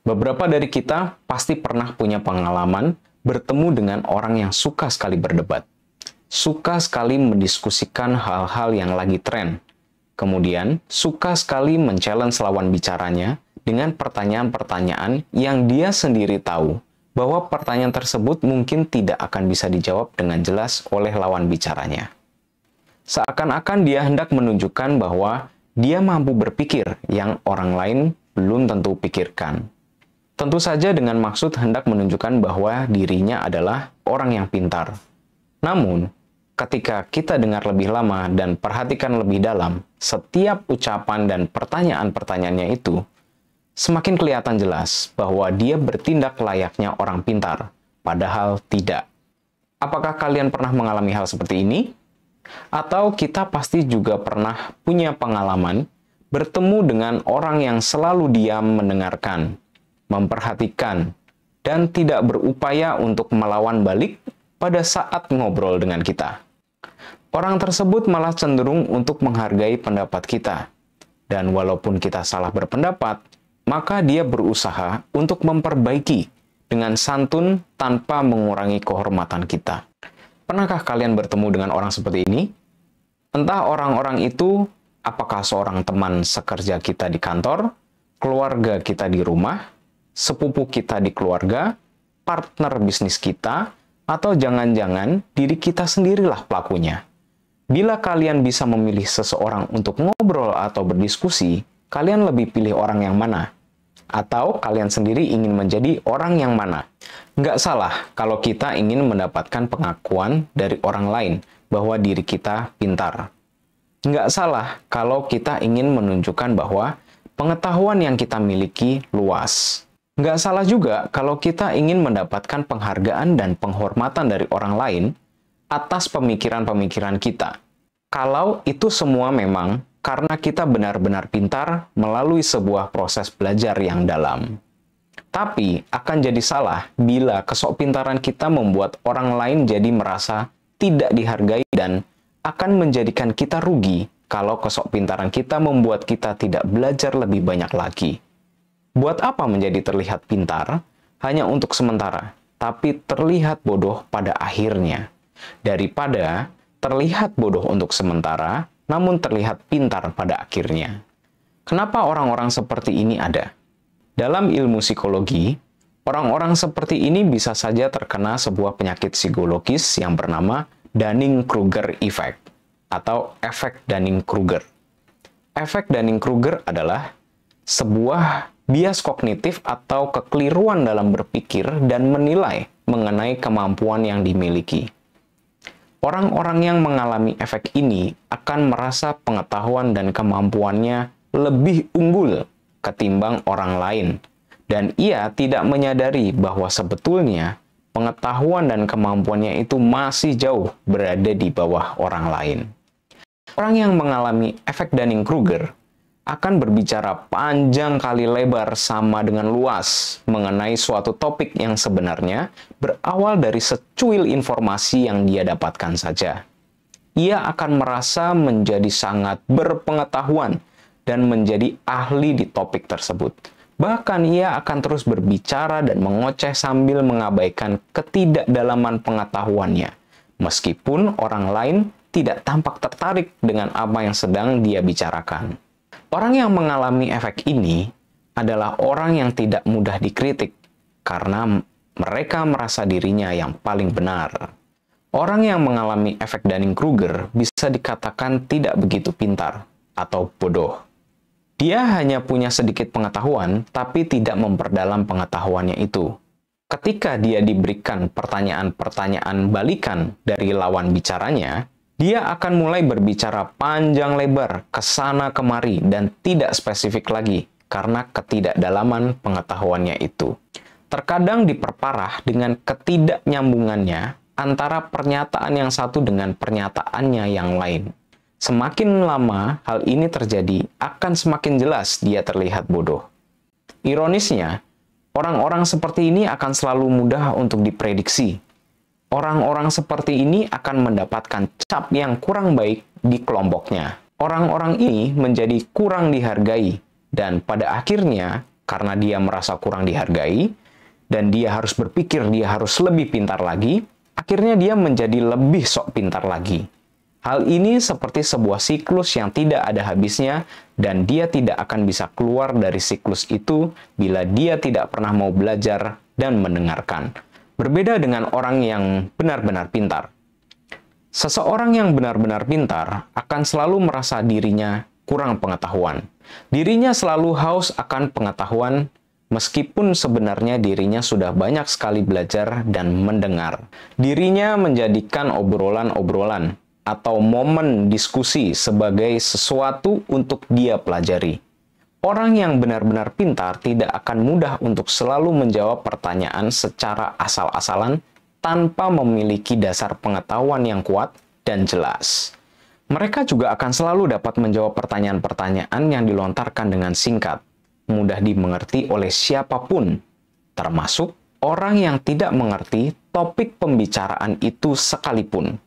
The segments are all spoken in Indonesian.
Beberapa dari kita pasti pernah punya pengalaman bertemu dengan orang yang suka sekali berdebat, suka sekali mendiskusikan hal-hal yang lagi tren, kemudian suka sekali men-challenge lawan bicaranya dengan pertanyaan-pertanyaan yang dia sendiri tahu bahwa pertanyaan tersebut mungkin tidak akan bisa dijawab dengan jelas oleh lawan bicaranya. Seakan-akan dia hendak menunjukkan bahwa dia mampu berpikir yang orang lain belum tentu pikirkan. Tentu saja dengan maksud hendak menunjukkan bahwa dirinya adalah orang yang pintar. Namun, ketika kita dengar lebih lama dan perhatikan lebih dalam setiap ucapan dan pertanyaan-pertanyaannya itu, semakin kelihatan jelas bahwa dia bertindak layaknya orang pintar, padahal tidak. Apakah kalian pernah mengalami hal seperti ini? Atau kita pasti juga pernah punya pengalaman bertemu dengan orang yang selalu diam mendengarkan, memperhatikan, dan tidak berupaya untuk melawan balik pada saat ngobrol dengan kita. Orang tersebut malah cenderung untuk menghargai pendapat kita. Dan walaupun kita salah berpendapat, maka dia berusaha untuk memperbaiki dengan santun tanpa mengurangi kehormatan kita. Pernahkah kalian bertemu dengan orang seperti ini? Entah orang-orang itu apakah seorang teman sekerja kita di kantor, keluarga kita di rumah, sepupu kita di keluarga, partner bisnis kita, atau jangan-jangan diri kita sendirilah pelakunya. Bila kalian bisa memilih seseorang untuk ngobrol atau berdiskusi, kalian lebih pilih orang yang mana? Atau kalian sendiri ingin menjadi orang yang mana? Nggak salah kalau kita ingin mendapatkan pengakuan dari orang lain bahwa diri kita pintar. Nggak salah kalau kita ingin menunjukkan bahwa pengetahuan yang kita miliki luas. Nggak salah juga kalau kita ingin mendapatkan penghargaan dan penghormatan dari orang lain atas pemikiran-pemikiran kita. Kalau itu semua memang karena kita benar-benar pintar melalui sebuah proses belajar yang dalam. Tapi akan jadi salah bila kesokpintaran kita membuat orang lain jadi merasa tidak dihargai dan akan menjadikan kita rugi kalau kesokpintaran kita membuat kita tidak belajar lebih banyak lagi. Buat apa menjadi terlihat pintar hanya untuk sementara, tapi terlihat bodoh pada akhirnya, daripada terlihat bodoh untuk sementara, namun terlihat pintar pada akhirnya. Kenapa orang-orang seperti ini ada? Dalam ilmu psikologi, orang-orang seperti ini bisa saja terkena sebuah penyakit psikologis yang bernama Dunning-Kruger effect atau efek Dunning-Kruger. Efek Dunning-Kruger adalah sebuah bias kognitif atau kekeliruan dalam berpikir dan menilai mengenai kemampuan yang dimiliki. Orang-orang yang mengalami efek ini akan merasa pengetahuan dan kemampuannya lebih unggul ketimbang orang lain, dan ia tidak menyadari bahwa sebetulnya pengetahuan dan kemampuannya itu masih jauh berada di bawah orang lain. Orang yang mengalami efek Dunning-Kruger akan berbicara panjang kali lebar sama dengan luas mengenai suatu topik yang sebenarnya berawal dari secuil informasi yang dia dapatkan saja. Ia akan merasa menjadi sangat berpengetahuan dan menjadi ahli di topik tersebut. Bahkan ia akan terus berbicara dan mengoceh sambil mengabaikan ketidakdalaman pengetahuannya, meskipun orang lain tidak tampak tertarik dengan apa yang sedang dia bicarakan. Orang yang mengalami efek ini adalah orang yang tidak mudah dikritik karena mereka merasa dirinya yang paling benar. Orang yang mengalami efek Dunning-Kruger bisa dikatakan tidak begitu pintar atau bodoh. Dia hanya punya sedikit pengetahuan, tapi tidak memperdalam pengetahuannya itu. Ketika dia diberikan pertanyaan-pertanyaan balikan dari lawan bicaranya, dia akan mulai berbicara panjang lebar ke sana kemari dan tidak spesifik lagi karena ketidakdalaman pengetahuannya itu. Terkadang diperparah dengan ketidaknyambungannya antara pernyataan yang satu dengan pernyataannya yang lain. Semakin lama hal ini terjadi, akan semakin jelas dia terlihat bodoh. Ironisnya, orang-orang seperti ini akan selalu mudah untuk diprediksi. Orang-orang seperti ini akan mendapatkan cap yang kurang baik di kelompoknya. Orang-orang ini menjadi kurang dihargai, dan pada akhirnya karena dia merasa kurang dihargai, dan dia harus berpikir dia harus lebih pintar lagi, akhirnya dia menjadi lebih sok pintar lagi. Hal ini seperti sebuah siklus yang tidak ada habisnya, dan dia tidak akan bisa keluar dari siklus itu bila dia tidak pernah mau belajar dan mendengarkan. Berbeda dengan orang yang benar-benar pintar. Seseorang yang benar-benar pintar akan selalu merasa dirinya kurang pengetahuan. Dirinya selalu haus akan pengetahuan, meskipun sebenarnya dirinya sudah banyak sekali belajar dan mendengar. Dirinya menjadikan obrolan-obrolan atau momen diskusi sebagai sesuatu untuk dia pelajari. Orang yang benar-benar pintar tidak akan mudah untuk selalu menjawab pertanyaan secara asal-asalan tanpa memiliki dasar pengetahuan yang kuat dan jelas. Mereka juga akan selalu dapat menjawab pertanyaan-pertanyaan yang dilontarkan dengan singkat, mudah dimengerti oleh siapapun, termasuk orang yang tidak mengerti topik pembicaraan itu sekalipun.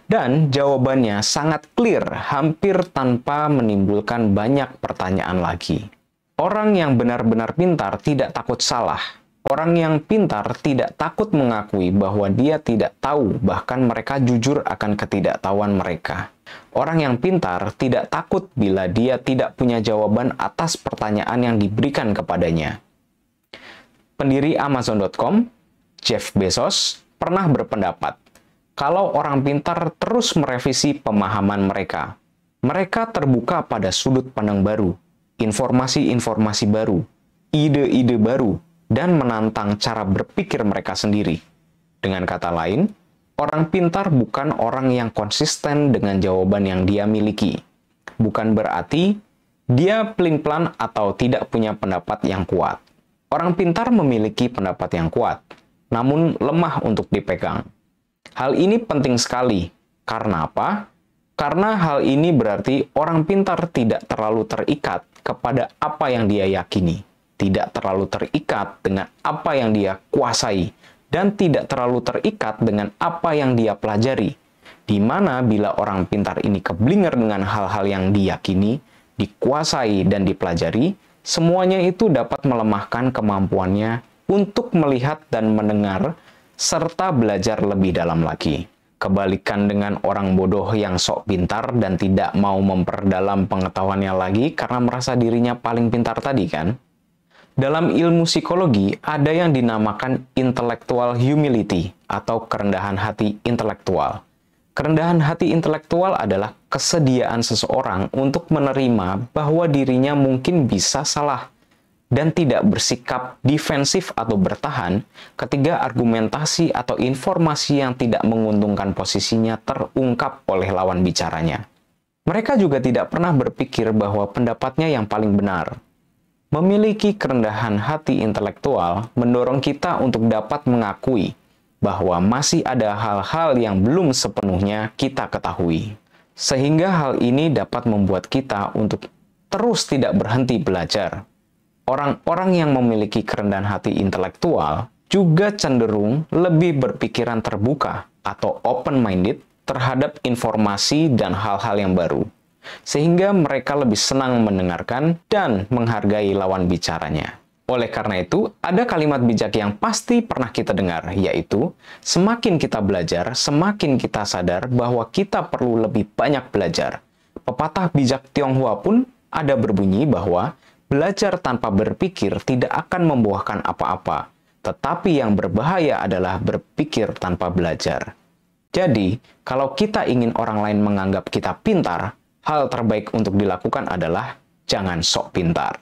Dan jawabannya sangat clear, hampir tanpa menimbulkan banyak pertanyaan lagi. Orang yang benar-benar pintar tidak takut salah. Orang yang pintar tidak takut mengakui bahwa dia tidak tahu, bahkan mereka jujur akan ketidaktahuan mereka. Orang yang pintar tidak takut bila dia tidak punya jawaban atas pertanyaan yang diberikan kepadanya. Pendiri Amazon.com, Jeff Bezos, pernah berpendapat, kalau orang pintar terus merevisi pemahaman mereka, mereka terbuka pada sudut pandang baru, informasi-informasi baru, ide-ide baru, dan menantang cara berpikir mereka sendiri. Dengan kata lain, orang pintar bukan orang yang konsisten dengan jawaban yang dia miliki. Bukan berarti dia pelin-pelan atau tidak punya pendapat yang kuat. Orang pintar memiliki pendapat yang kuat, namun lemah untuk dipegang. Hal ini penting sekali. Karena apa? Karena hal ini berarti orang pintar tidak terlalu terikat kepada apa yang dia yakini, tidak terlalu terikat dengan apa yang dia kuasai, dan tidak terlalu terikat dengan apa yang dia pelajari. Di mana bila orang pintar ini keblinger dengan hal-hal yang diyakini, dikuasai, dan dipelajari, semuanya itu dapat melemahkan kemampuannya untuk melihat dan mendengar, serta belajar lebih dalam lagi. Kebalikan dengan orang bodoh yang sok pintar dan tidak mau memperdalam pengetahuannya lagi karena merasa dirinya paling pintar tadi kan? Dalam ilmu psikologi, ada yang dinamakan intellectual humility atau kerendahan hati intelektual. Kerendahan hati intelektual adalah kesediaan seseorang untuk menerima bahwa dirinya mungkin bisa salah dan tidak bersikap defensif atau bertahan ketika argumentasi atau informasi yang tidak menguntungkan posisinya terungkap oleh lawan bicaranya. Mereka juga tidak pernah berpikir bahwa pendapatnya yang paling benar. Memiliki kerendahan hati intelektual mendorong kita untuk dapat mengakui bahwa masih ada hal-hal yang belum sepenuhnya kita ketahui. Sehingga hal ini dapat membuat kita untuk terus tidak berhenti belajar. Orang-orang yang memiliki kerendahan hati intelektual juga cenderung lebih berpikiran terbuka atau open-minded terhadap informasi dan hal-hal yang baru, sehingga mereka lebih senang mendengarkan dan menghargai lawan bicaranya. Oleh karena itu, ada kalimat bijak yang pasti pernah kita dengar, yaitu, semakin kita belajar, semakin kita sadar bahwa kita perlu lebih banyak belajar. Pepatah bijak Tionghoa pun ada berbunyi bahwa belajar tanpa berpikir tidak akan membuahkan apa-apa, tetapi yang berbahaya adalah berpikir tanpa belajar. Jadi, kalau kita ingin orang lain menganggap kita pintar, hal terbaik untuk dilakukan adalah jangan sok pintar.